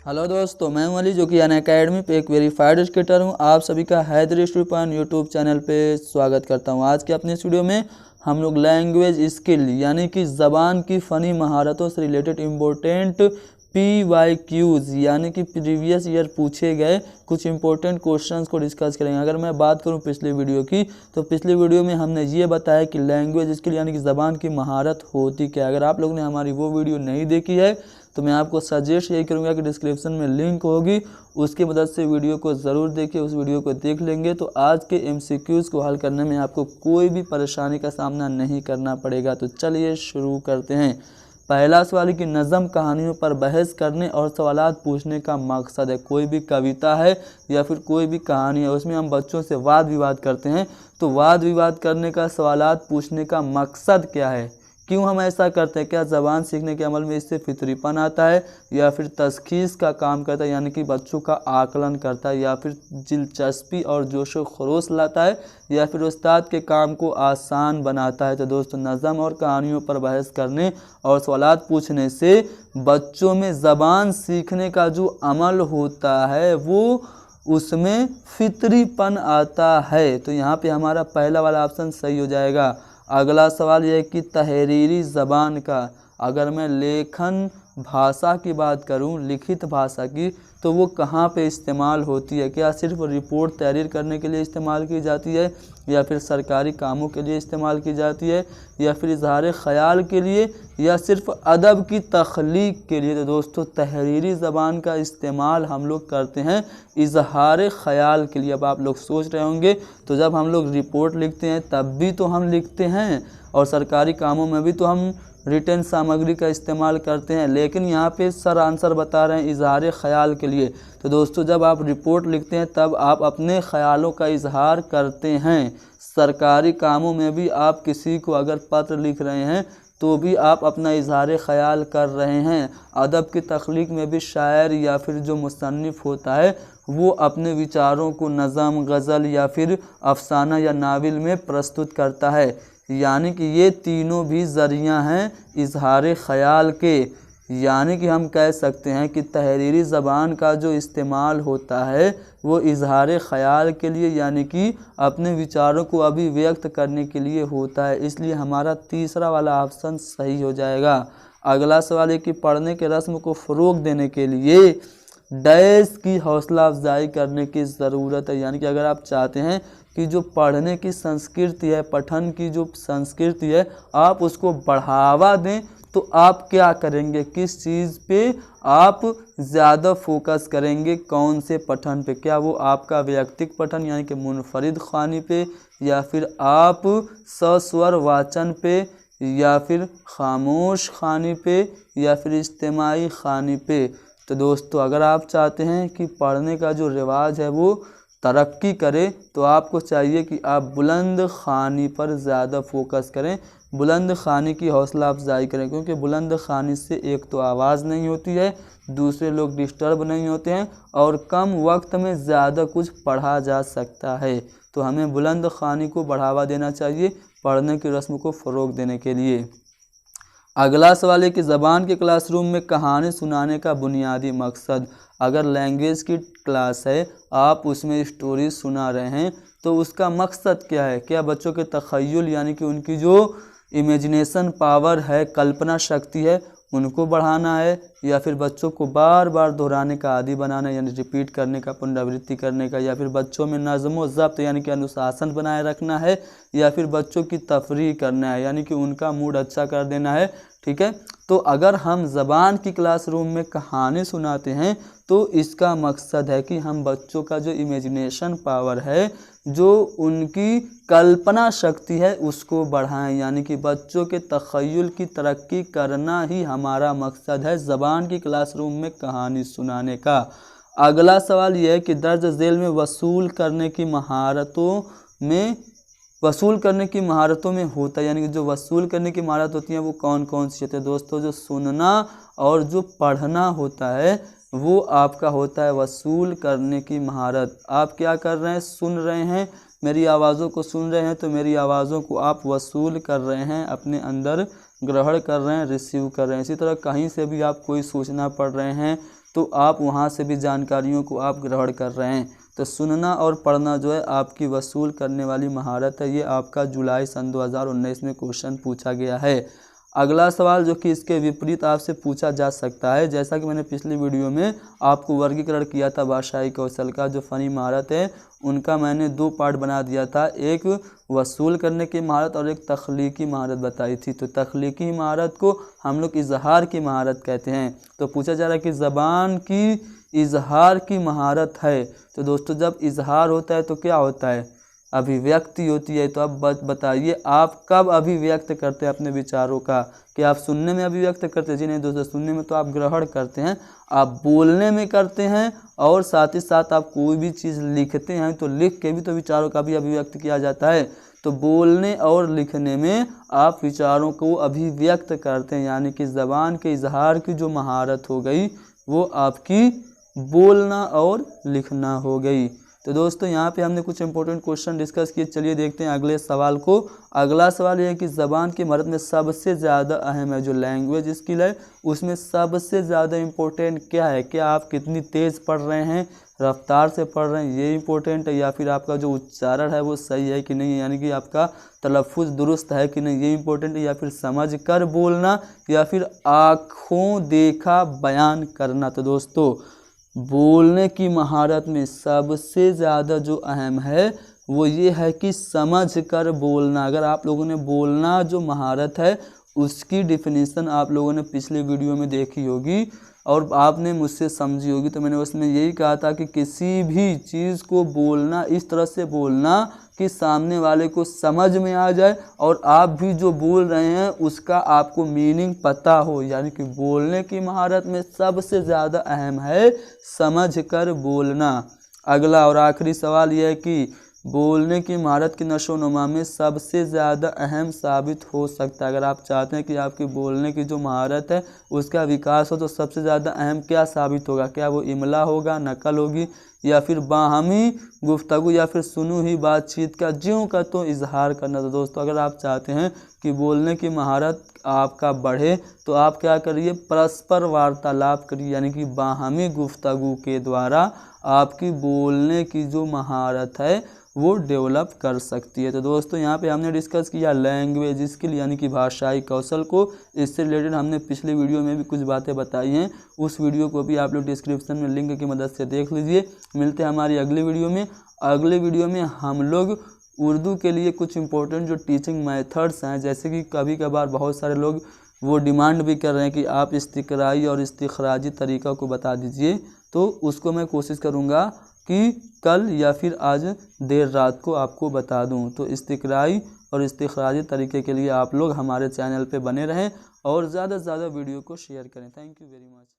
Hello दोस्तों, मैं हूं अली जो कि अनअकैडमी पे एक वेरीफाइड एजुकेटर हूं। आप सभी का हैदर स्टूडेंट यूट्यूब चैनल पे स्वागत करता हूं। आज के अपने इस वीडियो में हम लोग लैंग्वेज स्किल यानी कि ज़बान की फ़नी महारतों से रिलेटेड इम्पोर्टेंट PYQs यानी कि प्रीवियस ईयर पूछे गए कुछ इंपॉर्टेंट क्वेश्चंस को डिस्कस करेंगे। अगर मैं बात करूं पिछले वीडियो की, तो पिछले वीडियो में हमने ये बताया कि लैंग्वेज स्किल यानी कि ज़बान की महारत होती क्या। अगर आप लोगों ने हमारी वो वीडियो नहीं देखी है तो मैं आपको सजेस्ट यही करूंगा कि डिस्क्रिप्शन में लिंक होगी, उसकी मदद से वीडियो को ज़रूर देखिए। उस वीडियो को देख लेंगे तो आज के MCQs को हल करने में आपको कोई भी परेशानी का सामना नहीं करना पड़ेगा। तो चलिए शुरू करते हैं। पहला सवाल कि नज़म कहानियों पर बहस करने और सवालात पूछने का मकसद है। कोई भी कविता है या फिर कोई भी कहानी है, उसमें हम बच्चों से वाद विवाद करते हैं, तो वाद विवाद करने का, सवालात पूछने का मकसद क्या है, क्यों हम ऐसा करते हैं। क्या ज़बान सीखने के अमल में इससे फितरीपन आता है या फिर तशखीस का काम करता है यानी कि बच्चों का आकलन करता है, या फिर दिलचस्पी और जोश व खरोश लाता है, या फिर उस्ताद के काम को आसान बनाता है। तो दोस्तों, नज़म और कहानियों पर बहस करने और सवालात पूछने से बच्चों में ज़बान सीखने का जो अमल होता है वो उसमें फितरीपन आता है। तो यहाँ पे हमारा पहला वाला ऑप्शन सही हो जाएगा। अगला सवाल यह है कि तहरीरी ज़बान का, अगर मैं लेखन भाषा की बात करूं, लिखित भाषा की, तो वो कहाँ पे इस्तेमाल होती है। क्या सिर्फ रिपोर्ट तहरीर करने के लिए इस्तेमाल की जाती है, या फिर सरकारी कामों के लिए इस्तेमाल की जाती है, या फिर इजहार ख़याल के लिए, या सिर्फ अदब की तख्लीक के लिए। तो दोस्तों, तहरीरी ज़बान का इस्तेमाल हम लोग करते हैं इजहार ख़याल के लिए। अब आप लोग सोच रहे होंगे, तो जब हम लोग रिपोर्ट लिखते हैं तब भी तो हम लिखते हैं, और सरकारी कामों में भी तो हम रिटर्न सामग्री का इस्तेमाल करते हैं, लेकिन यहाँ पे सर आंसर बता रहे हैं इजहार ख़याल के लिए। तो दोस्तों, जब आप रिपोर्ट लिखते हैं तब आप अपने ख़यालों का इजहार करते हैं। सरकारी कामों में भी आप किसी को अगर पत्र लिख रहे हैं तो भी आप अपना इजहार ख़याल कर रहे हैं। अदब की तख्लीक में भी शायर या फिर जो मुसन्निफ़ होता है वो अपने विचारों को नज़म, गज़ल या फिर अफसाना या नावल में प्रस्तुत करता है। यानी कि ये तीनों भी ज़रिया हैं इजहार ख़याल के। यानी कि हम कह सकते हैं कि तहरीरी ज़बान का जो इस्तेमाल होता है वो इजहार ख़याल के लिए, यानी कि अपने विचारों को अभिव्यक्त करने के लिए होता है। इसलिए हमारा तीसरा वाला ऑप्शन सही हो जाएगा। अगला सवाल है कि पढ़ने के रस्म को फ़रोग़ देने के लिए डैश की हौसला अफजाई करने की ज़रूरत है। यानी कि अगर आप चाहते हैं कि जो पढ़ने की संस्कृति है, पठन की जो संस्कृति है, आप उसको बढ़ावा दें, तो आप क्या करेंगे, किस चीज़ पे आप ज़्यादा फोकस करेंगे, कौन से पठन पे। क्या वो आपका वैयक्तिक पठन यानी कि मुनफरिद ख़्वानी पे, या फिर आप सस्वर वाचन पे, या फिर खामोश ख़्वानी पे, या फिर इज्तिमाई ख़्वानी पे। तो दोस्तों, अगर आप चाहते हैं कि पढ़ने का जो रिवाज है वो तरक्की करे, तो आपको चाहिए कि आप बुलंद ख़्वानी पर ज़्यादा फोकस करें, बुलंद ख़्वानी की हौसला अफजाई करें। क्योंकि बुलंद ख़्वानी से एक तो आवाज़ नहीं होती है, दूसरे लोग डिस्टर्ब नहीं होते हैं, और कम वक्त में ज़्यादा कुछ पढ़ा जा सकता है। तो हमें बुलंद ख़्वानी को बढ़ावा देना चाहिए पढ़ने की रस्म को फ़रोग़ देने के लिए। अगला सवाल है कि ज़बान के क्लासरूम में कहानी सुनाने का बुनियादी मकसद। अगर लैंग्वेज की क्लास है, आप उसमें स्टोरी सुना रहे हैं, तो उसका मकसद क्या है। क्या बच्चों के तख़य्युल यानी कि उनकी जो इमेजिनेशन पावर है, कल्पना शक्ति है, उनको बढ़ाना है, या फिर बच्चों को बार बार दोहराने का आदी बनाना यानी रिपीट करने का, पुनरावृत्ति करने का, या फिर बच्चों में नज़्म व ज़ब्त यानी कि अनुशासन बनाए रखना है, या फिर बच्चों की तफरीह करना है यानी कि उनका मूड अच्छा कर देना है। ठीक है, तो अगर हम ज़बान की क्लासरूम में कहानी सुनाते हैं तो इसका मकसद है कि हम बच्चों का जो इमेजिनेशन पावर है, जो उनकी कल्पना शक्ति है, उसको बढ़ाएं। यानी कि बच्चों के तख़य्युल की तरक्की करना ही हमारा मकसद है ज़बान की क्लासरूम में कहानी सुनाने का। अगला सवाल यह है कि दर्ज झेल में वसूल करने की महारतों में होता है, यानी कि जो वसूल करने की महारत होती है वो कौन कौन सी होती है। दोस्तों, जो सुनना और जो पढ़ना होता है वो आपका होता है वसूल करने की महारत। आप क्या कर रहे हैं, सुन रहे हैं, मेरी आवाज़ों को सुन रहे हैं, तो मेरी आवाज़ों को आप वसूल कर रहे हैं अपने अंदर ग्रहण कर रहे हैं, रिसीव कर रहे हैं। इसी तरह कहीं से भी आप कोई सूचना पढ़ रहे हैं तो आप वहाँ से भी जानकारियों को आप ग्रहण कर रहे हैं। तो सुनना और पढ़ना जो है आपकी वसूल करने वाली महारत है। ये आपका जुलाई सन 2019 में क्वेश्चन पूछा गया है। अगला सवाल जो कि इसके विपरीत आपसे पूछा जा सकता है, जैसा कि मैंने पिछली वीडियो में आपको वर्गीकरण किया था भाषाई कौशल का, जो फनी महारत है उनका मैंने 2 पार्ट बना दिया था, एक वसूल करने की महारत और एक तख्लीकी महारत बताई थी। तो तख्लीकी महारत को हम लोग इजहार की महारत कहते हैं। तो पूछा जा रहा है कि ज़बान की इजहार की महारत है। तो दोस्तों जब इजहार होता है तो क्या होता है, अभिव्यक्ति होती है। तो अब बताइए आप कब अभिव्यक्त करते हैं अपने विचारों का, कि आप सुनने में अभिव्यक्त करते हैं? जी नहीं दोस्तों, सुनने में तो आप ग्रहण करते हैं, आप बोलने में करते हैं, और साथ ही साथ आप कोई भी चीज़ लिखते हैं तो लिख के भी तो विचारों का भी अभिव्यक्त किया जाता है। तो बोलने और लिखने में आप विचारों को अभिव्यक्त करते हैं, यानी कि ज़बान के इजहार की जो महारत हो गई वो आपकी बोलना और लिखना हो गई। तो दोस्तों यहाँ पे हमने कुछ इंपॉर्टेंट क्वेश्चन डिस्कस किए। चलिए देखते हैं अगले सवाल को। अगला सवाल यह है कि ज़बान की महारत में सबसे ज़्यादा अहम है जो लैंग्वेज स्किल है, उसमें सबसे ज़्यादा इम्पोर्टेंट क्या है? क्या आप कितनी तेज़ पढ़ रहे हैं, रफ्तार से पढ़ रहे हैं, ये इम्पोर्टेंट है, या फिर आपका जो उच्चारण है वो सही है कि नहीं, यानी कि आपका तलफ़ुज़ दुरुस्त है कि नहीं, ये इम्पोर्टेंट है, या फिर समझ कर बोलना, या फिर आँखों देखा बयान करना। तो दोस्तों बोलने की महारत में सबसे ज़्यादा जो अहम है वो ये है कि समझ कर बोलना। अगर आप लोगों ने बोलना जो महारत है उसकी डिफिनीसन आप लोगों ने पिछले वीडियो में देखी होगी और आपने मुझसे समझी होगी, तो मैंने उसमें यही कहा था कि किसी भी चीज़ को बोलना इस तरह से बोलना कि सामने वाले को समझ में आ जाए और आप भी जो बोल रहे हैं उसका आपको मीनिंग पता हो। यानी कि बोलने की महारत में सबसे ज़्यादा अहम है समझ कर बोलना। अगला और आखिरी सवाल यह है कि बोलने की महारत की नशोनुमा में सबसे ज़्यादा अहम साबित हो सकता है। अगर आप चाहते हैं कि आपकी बोलने की जो महारत है उसका विकास हो तो सबसे ज़्यादा अहम क्या साबित होगा? क्या वो इमला होगा, नकल होगी, या फिर बाहमी गुफ्तगू, या फिर सुनी हुई बातचीत का ज्यों का तो इजहार करना। तो दोस्तों अगर आप चाहते हैं कि बोलने की महारत आपका बढ़े तो आप क्या करिए, परस्पर वार्तालाप करिए, यानी कि बाहमी गुफ्तगू के द्वारा आपकी बोलने की जो महारत है वो डेवलप कर सकती है। तो दोस्तों यहाँ पे हमने डिस्कस किया लैंग्वेज स्किल यानी कि भाषाई कौशल को। इससे रिलेटेड हमने पिछले वीडियो में भी कुछ बातें बताई हैं, उस वीडियो को भी आप लोग डिस्क्रिप्शन में लिंक की मदद से देख लीजिए। मिलते हैं हमारी अगली वीडियो में। अगले वीडियो में हम लोग उर्दू के लिए कुछ इंपॉर्टेंट जो टीचिंग मेथड्स हैं, जैसे कि कभी कभार बहुत सारे लोग वो डिमांड भी कर रहे हैं कि आप इस्तिक़राई और इस्तिख़राजी तरीक़ा को बता दीजिए, तो उसको मैं कोशिश करूँगा कि कल या फिर आज देर रात को आपको बता दूं। तो इस्तिक़राई और इस्तिख़राजी तरीके के लिए आप लोग हमारे चैनल पे बने रहें और ज़्यादा से ज़्यादा वीडियो को शेयर करें। Thank you very much.